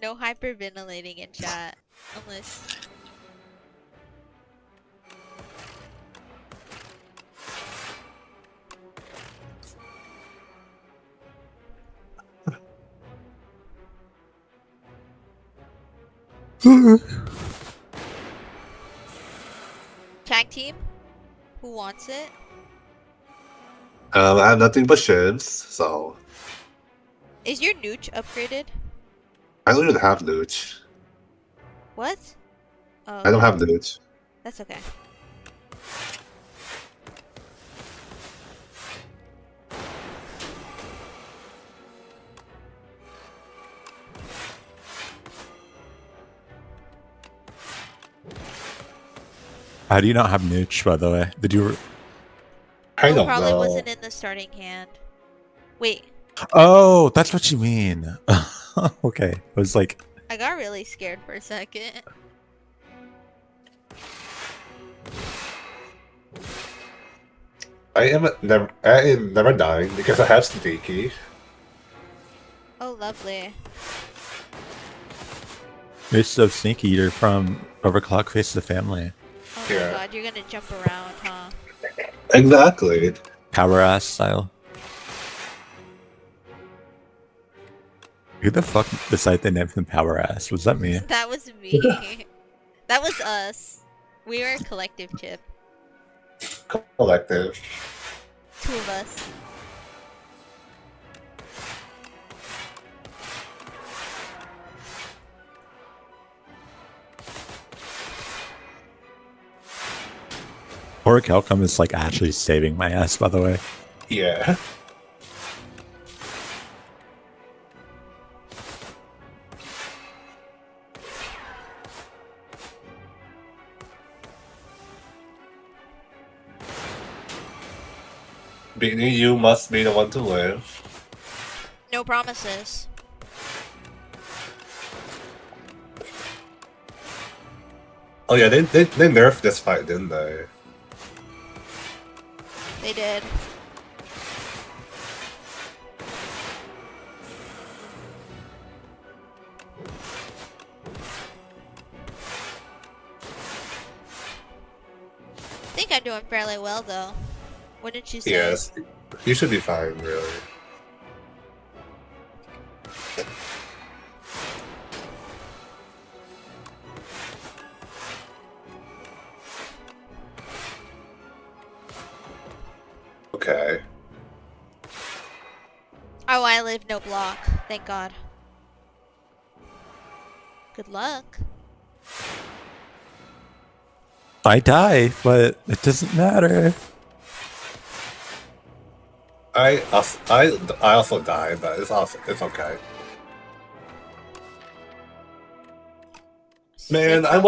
No hyperventilating in chat. Unless... Tag team? Who wants it? I have nothing but shivs, so Is your nooch upgraded? I don't even have Nooch. What? Oh, I don't okay. have Nooch. That's okay. How do you not have Nooch, by the way? Did you... I Oh, don't probably know. wasn't in the starting hand. Wait, Oh, that's what you mean. Okay. I was like... I got really scared for a second. I am never dying because I have Sneaky. Oh, lovely. You're so sneaky. You're from Overclock Face of the Family. Oh my Yeah. god, you're gonna jump around, huh? Exactly. Power ass style. Who the fuck decided they named him Power Ass? Was that me? That was me. That was us. We were a collective chip. Collective. 2 of us. Pork Outcome is like actually saving my ass, by the way. Yeah. Beating you must be the one to live. No promises. Oh yeah, they nerfed this fight, didn't they? They did. I think I'm doing fairly well, though. Wouldn't you say? Yes. You should be fine, really. Okay. Oh, I live no block. Thank God. Good luck. I die, but it doesn't matter. I also died, but it's okay. Man, I want